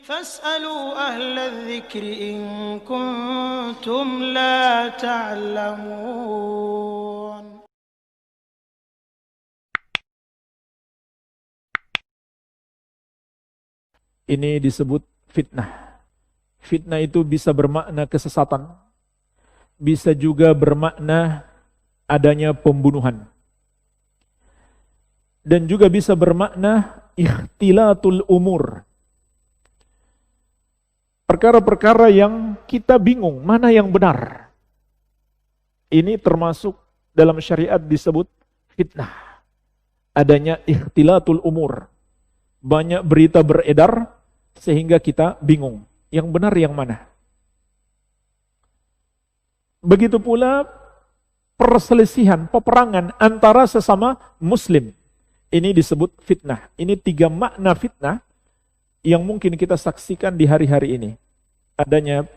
فاسألوا أهل الذكر إن كنتم لا تعلمون. Ini disebut fitnah. Fitnah itu bisa bermakna kesesatan, bisa juga bermakna adanya pembunuhan, dan juga bisa bermakna ikhtilatul umur. Perkara-perkara yang kita bingung mana yang benar. Ini termasuk dalam syariat disebut fitnah. Adanya ikhtilatul umur. Banyak berita beredar sehingga kita bingung. Yang benar yang mana? Begitu pula perselisihan, peperangan antara sesama muslim. Ini disebut fitnah. Ini 3 makna fitnah yang mungkin kita saksikan di hari-hari ini. Adanya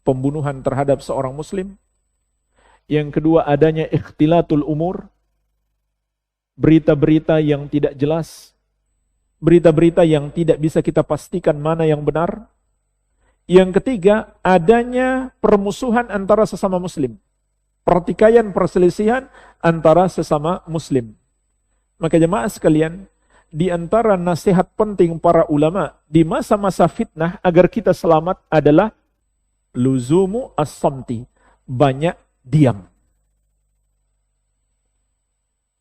pembunuhan terhadap seorang muslim. Yang kedua adanya ikhtilatul umur. Berita-berita yang tidak jelas. Berita-berita yang tidak bisa kita pastikan mana yang benar. Yang ketiga adanya permusuhan antara sesama muslim. Pertikaian, perselisihan antara sesama muslim. Maka jemaah sekalian, di antara nasihat penting para ulama di masa-masa fitnah agar kita selamat adalah luzumu as-samti, banyak diam.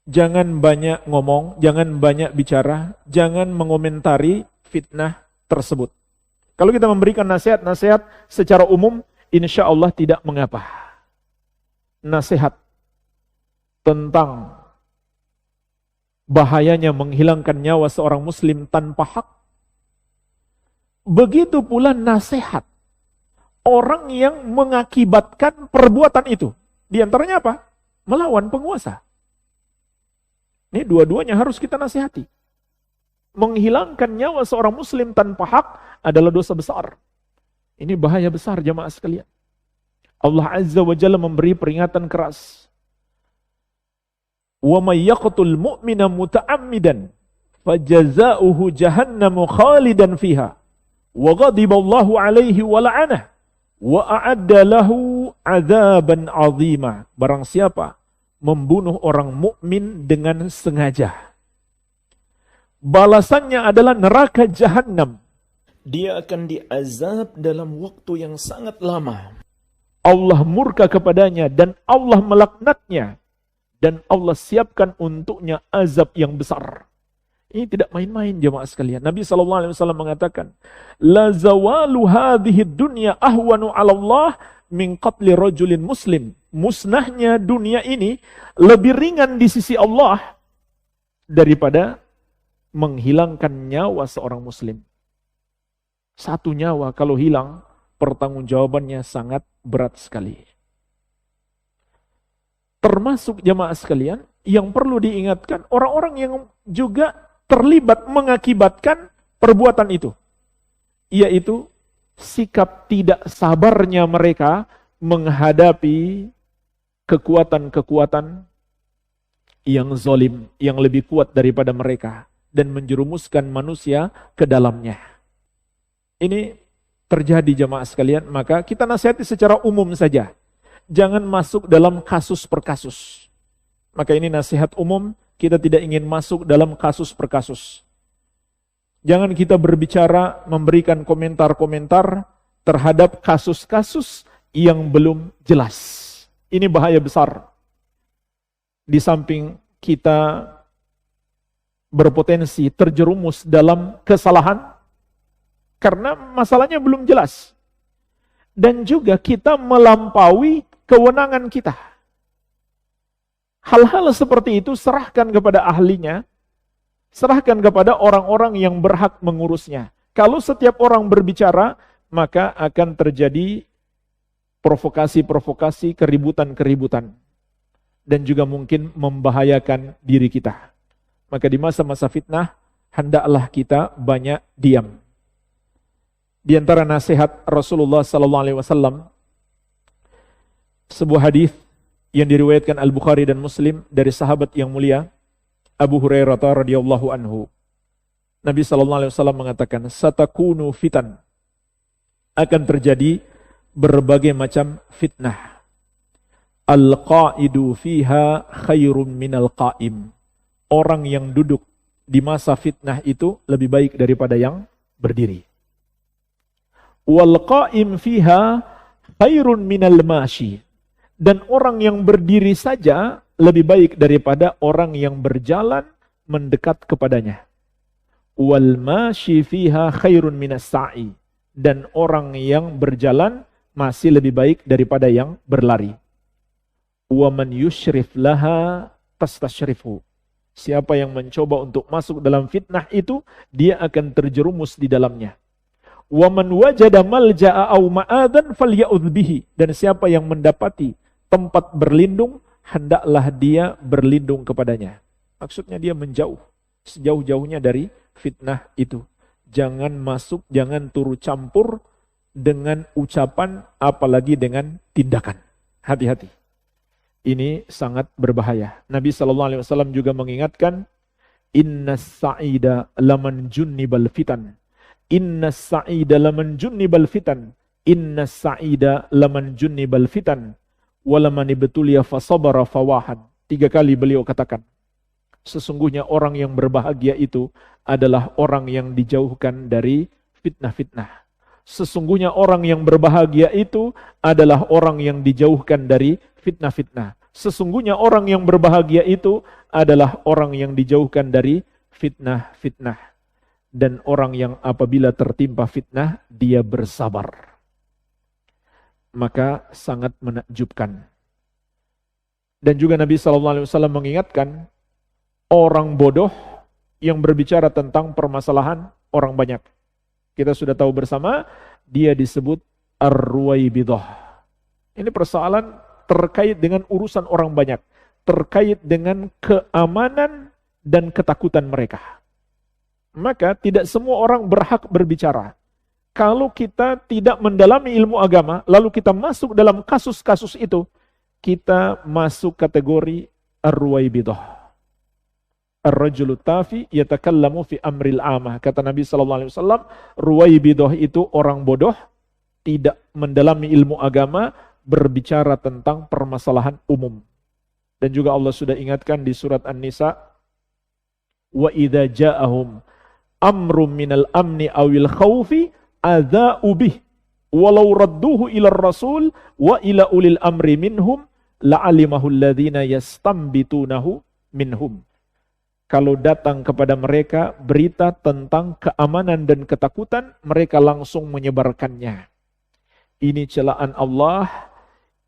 Jangan banyak ngomong, jangan banyak bicara, jangan mengomentari fitnah tersebut. Kalau kita memberikan nasihat-nasihat secara umum, insya Allah tidak mengapa. Nasihat tentang bahayanya menghilangkan nyawa seorang muslim tanpa hak. Begitu pula nasihat orang yang mengakibatkan perbuatan itu. Di antaranya apa? Melawan penguasa. Ini dua-duanya harus kita nasihati. Menghilangkan nyawa seorang muslim tanpa hak adalah dosa besar. Ini bahaya besar jemaah sekalian. Allah Azza wa Jalla memberi peringatan keras. Wa may yaqtul mu'mina muta'ammidan fajaza'uhu jahannamu khalidan fiha wa ghadiballahu alaihi wa la'anah wa a'adda lahu 'adzaban 'azima. Barang siapa membunuh orang mukmin dengan sengaja, balasannya adalah neraka jahanam. Dia akan diazab dalam waktu yang sangat lama. Allah murka kepadanya dan Allah melaknatnya. Dan Allah siapkan untuknya azab yang besar. Ini tidak main-main jemaah sekalian. Nabi SAW mengatakan, La zawalu hadhihi dunya ahwanu ala Allah min qatli rajulin muslim. Musnahnya dunia ini lebih ringan di sisi Allah daripada menghilangkan nyawa seorang muslim. Satu nyawa kalau hilang, pertanggungjawabannya sangat berat sekali. Termasuk jemaah sekalian yang perlu diingatkan orang-orang yang juga terlibat mengakibatkan perbuatan itu. Yaitu sikap tidak sabarnya mereka menghadapi kekuatan-kekuatan yang zalim, yang lebih kuat daripada mereka. Dan menjerumuskan manusia ke dalamnya. Ini terjadi jemaah sekalian, maka kita nasihati secara umum saja. Jangan masuk dalam kasus per kasus. Maka ini nasihat umum, kita tidak ingin masuk dalam kasus per kasus. Jangan kita berbicara, memberikan komentar-komentar terhadap kasus-kasus yang belum jelas. Ini bahaya besar. Di samping kita berpotensi terjerumus dalam kesalahan, karena masalahnya belum jelas. Dan juga kita melampaui kewenangan kita. Hal-hal seperti itu serahkan kepada ahlinya, serahkan kepada orang-orang yang berhak mengurusnya. Kalau setiap orang berbicara, maka akan terjadi provokasi-provokasi, keributan-keributan. Dan juga mungkin membahayakan diri kita. Maka di masa-masa fitnah, hendaklah kita banyak diam. Di antara nasihat Rasulullah SAW, sebuah hadis yang diriwayatkan Al-Bukhari dan Muslim dari sahabat yang mulia Abu Hurairah radhiyallahu anhu. Nabi SAW mengatakan, satakunu fitan akan terjadi berbagai macam fitnah. Al-qa'idu fiha khairum minal qa'im. Orang yang duduk di masa fitnah itu lebih baik daripada yang berdiri. Wal qa'im fiha khairun minal mashi. Dan orang yang berdiri saja lebih baik daripada orang yang berjalan mendekat kepadanya. Wal mashi fiha khairun minas sa'i. Dan orang yang berjalan masih lebih baik daripada yang berlari. Wa man yushrif laha tastashrifu. Siapa yang mencoba untuk masuk dalam fitnah itu, dia akan terjerumus di dalamnya. Wa man wajada malja'a aw ma'adan falya'udz bihi. Dan siapa yang mendapati tempat berlindung, hendaklah dia berlindung kepadanya. Maksudnya dia menjauh, sejauh-jauhnya dari fitnah itu. Jangan masuk, jangan turut campur dengan ucapan, apalagi dengan tindakan. Hati-hati. Ini sangat berbahaya. Nabi SAW juga mengingatkan, Innas sa'ida laman junnibal fitan. Innas sa'ida laman junnibal fitan. Innas sa'ida laman junnibal fitan. Walamani betulia fasabara fawahan. 3 kali beliau katakan. Sesungguhnya orang yang berbahagia itu adalah orang yang dijauhkan dari fitnah-fitnah. Sesungguhnya orang yang berbahagia itu adalah orang yang dijauhkan dari fitnah-fitnah. Sesungguhnya orang yang berbahagia itu adalah orang yang dijauhkan dari fitnah-fitnah. Dan orang yang apabila tertimpa fitnah, dia bersabar. Maka sangat menakjubkan. Dan juga Nabi SAW mengingatkan, orang bodoh yang berbicara tentang permasalahan orang banyak. Kita sudah tahu bersama, dia disebut ar-ruwaibidah. Ini persoalan terkait dengan urusan orang banyak. Terkait dengan keamanan dan ketakutan mereka. Maka tidak semua orang berhak berbicara. Kalau kita tidak mendalami ilmu agama, lalu kita masuk dalam kasus-kasus itu, kita masuk kategori ar-ruwaibidah. Ar-rajulu tafi yatakallamu fi amril amah. Kata Nabi SAW, ruwaibidah itu orang bodoh, tidak mendalami ilmu agama, berbicara tentang permasalahan umum. Dan juga Allah sudah ingatkan di surat An-Nisa, wa idza ja'ahum amrum minal amni awil khawfi adza'u bih walau radduhu ila rasul wa ila ulil amri minhum la'alimahu alladhina yastambitunahu minhum. Kalau datang kepada mereka berita tentang keamanan dan ketakutan, mereka langsung menyebarkannya. Ini celaan Allah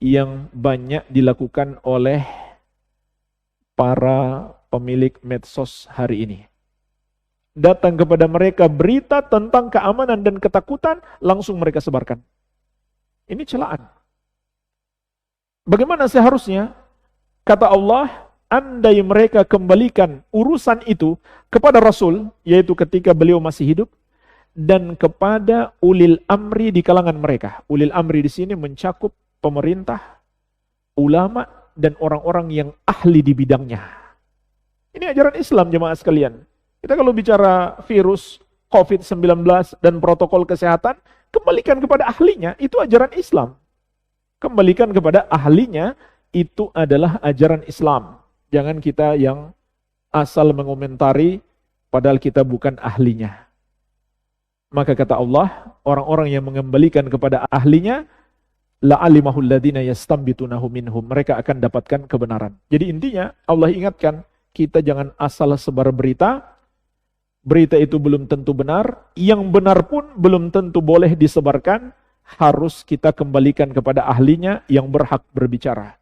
yang banyak dilakukan oleh para pemilik medsos hari ini. Datang kepada mereka berita tentang keamanan dan ketakutan, langsung mereka sebarkan. Ini celaan. Bagaimana seharusnya? Kata Allah, andai mereka kembalikan urusan itu kepada Rasul, yaitu ketika beliau masih hidup, dan kepada ulil amri di kalangan mereka. Ulil amri di sini mencakup pemerintah, ulama, dan orang-orang yang ahli di bidangnya. Ini ajaran Islam, jemaah sekalian. Kita kalau bicara virus COVID-19 dan protokol kesehatan, kembalikan kepada ahlinya, itu ajaran Islam. Kembalikan kepada ahlinya, itu adalah ajaran Islam. Jangan kita yang asal mengomentari, padahal kita bukan ahlinya. Maka kata Allah, orang-orang yang mengembalikan kepada ahlinya, la'alimahul ladina yastambitunahu minhum. Mereka akan dapatkan kebenaran. Jadi intinya, Allah ingatkan, kita jangan asal sebar berita. Berita itu belum tentu benar. Yang benar pun belum tentu boleh disebarkan. Harus kita kembalikan kepada ahlinya yang berhak berbicara.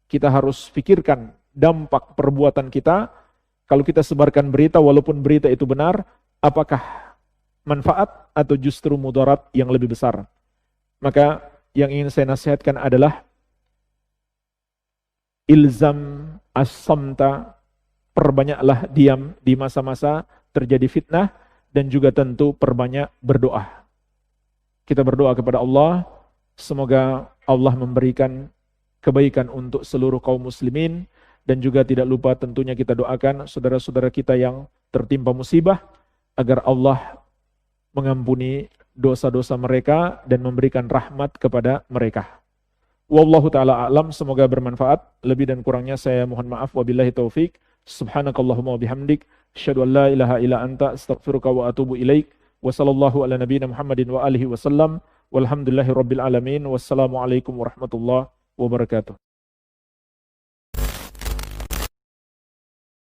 Kita harus pikirkan dampak perbuatan kita. Kalau kita sebarkan berita, walaupun berita itu benar, apakah manfaat atau justru mudarat yang lebih besar? Maka yang ingin saya nasihatkan adalah ilzam as-samta, perbanyaklah diam di masa-masa terjadi fitnah, dan juga tentu perbanyak berdoa. Kita berdoa kepada Allah, semoga Allah memberikan kebaikan untuk seluruh kaum muslimin, dan juga tidak lupa tentunya kita doakan saudara-saudara kita yang tertimpa musibah, agar Allah mengampuni dosa-dosa mereka dan memberikan rahmat kepada mereka. Wallahu ta'ala a'lam, semoga bermanfaat. Lebih dan kurangnya saya mohon maaf. Wabillahi taufik. Subhanakallahumma wabihamdik. Asyhadu an la ilaha illa anta astaghfiruka wa atubu ilaik. Wa sallallahu ala nabiyyina Muhammadin wa alihi wasallam. Walhamdulillahi rabbil alamin. Wassalamualaikum warahmatullahi wabarakatuh.